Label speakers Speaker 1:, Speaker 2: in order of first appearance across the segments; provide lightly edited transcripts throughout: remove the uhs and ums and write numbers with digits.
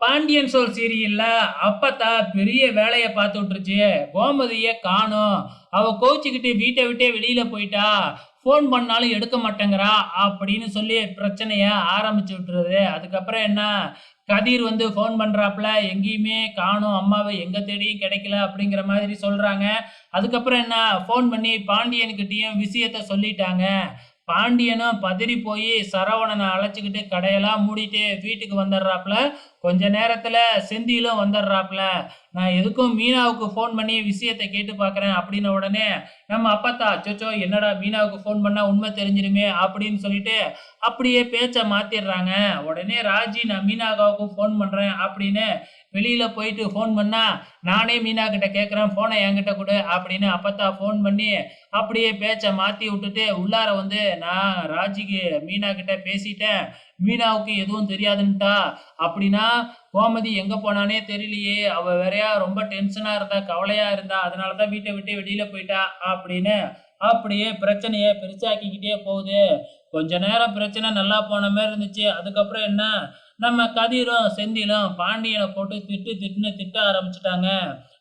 Speaker 1: Pandian store சீரியல்ல அப்பத்தா பெரிய வேலைய பார்த்து விட்டுருச்சு. கோமதிய காணோம். அவ கோவிச்சுக்கிட்டு வீட்ட விட்டே வெளியில போயிட்டா. ஃபோன் பண்ணாலும் எடுக்க மாட்டேங்கிறா அப்படின்னு சொல்லி பிரச்சனைய ஆரம்பிச்சு விட்டுருது. அதுக்கப்புறம் என்ன, கதிர் வந்து ஃபோன் பண்றாப்புல, எங்கேயுமே காணோம், அம்மாவ எங்க தேடியும் கிடைக்கல அப்படிங்கிற மாதிரி சொல்றாங்க. அதுக்கப்புறம் என்ன, ஃபோன் பண்ணி பாண்டியன்கிட்டயும் விஷயத்த சொல்லிட்டாங்க. பாண்டியனும் பதறி போய் சரவணனை அழைச்சிக்கிட்டு கடையெல்லாம் மூடிட்டு வீட்டுக்கு வந்துடுறாப்புல. கொஞ்ச நேரத்துல செந்திலும் வந்துடுறாப்புல. நான் எதுக்கும் மீனாவுக்கு ஃபோன் பண்ணி விஷயத்தை கேட்டு பார்க்குறேன் அப்படின்ன உடனே நம்ம அப்பத்தா, அச்சச்சோ என்னடா மீனாவுக்கு ஃபோன் பண்ணா உண்மை தெரிஞ்சிருமே அப்படின்னு சொல்லிட்டு அப்படியே பேச்சை மாத்திடுறாங்க. உடனே ராஜி, நான் மீனாவுக்கு ஃபோன் பண்றேன் அப்படின்னு வெளியில போயிட்டு ஃபோன் பண்ணா, நானே மீனா கிட்ட கேட்குறேன், ஃபோனை என்கிட்ட கொடு அப்படின்னு அப்பத்தா ஃபோன் பண்ணி அப்படியே பேச்சை மாத்தி விட்டுட்டு உள்ளார வந்து, நான் ராஜிக்கு மீனா கிட்ட பேசிட்டேன், மீனாவுக்கு எதுவும் தெரியாதுன்ட்டா. அப்படின்னா கோமதி எங்க போனானே தெரியலையே, அவ வேறையா ரொம்ப டென்ஷனா இருந்தா, கவலையா இருந்தா, அதனாலதான் வீட்டை விட்டு வெளியில போயிட்டா அப்படின்னு அப்படியே பிரச்சனைய பெருசாக்கிக்கிட்டே போகுது. கொஞ்ச நேரம் பிரச்சனை நல்லா போன மாதிரி இருந்துச்சு. அதுக்கப்புறம் என்ன, நம்ம கதிரும் செந்திலும் பாண்டியனை போட்டு திட்டு திட்டுன்னு திட்ட ஆரம்பிச்சுட்டாங்க.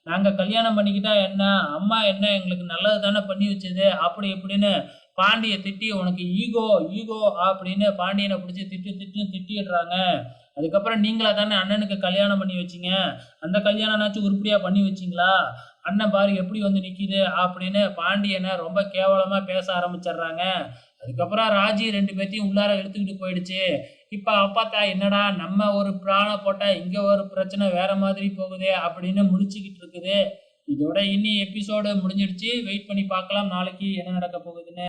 Speaker 1: நாங்க கல்யாணம் பண்ணிக்கிட்டா என்ன, அம்மா என்ன எங்களுக்கு நல்லது தானே பண்ணி வச்சது அப்படி இப்படின்னு பாண்டிய திட்டி, உனக்கு ஈகோ ஈகோ அப்படின்னு பாண்டியனை பிடிச்சி திட்டு திட்டுன்னு திட்டிடுறாங்க. அதுக்கப்புறம் நீங்களா தானே அண்ணனுக்கு கல்யாணம் பண்ணி வச்சீங்க, அந்த கல்யாணம்னாச்சும் உருப்படியா பண்ணி வச்சீங்களா, அண்ணன் பாரு எப்படி வந்து நிக்குது அப்படின்னு பாண்டியனை ரொம்ப கேவலமா பேச ஆரம்பிச்சிடுறாங்க. அதுக்கப்புறம் ராஜி ரெண்டு பேர்த்தையும் உள்ளார இழுத்துக்கிட்டு போயிடுச்சு. இப்ப அப்பாத்தா, என்னடா நம்ம ஒரு பிளான போட்டா இங்க ஒரு பிரச்சனை வேற மாதிரி போகுதே அப்படின்னு முடிச்சுக்கிட்டு இருக்குது. இதோட இன்னி எபிசோடு முடிஞ்சிடுச்சு. வெயிட் பண்ணி பார்க்கலாம் நாளைக்கு என்ன நடக்க போகுதுன்னு.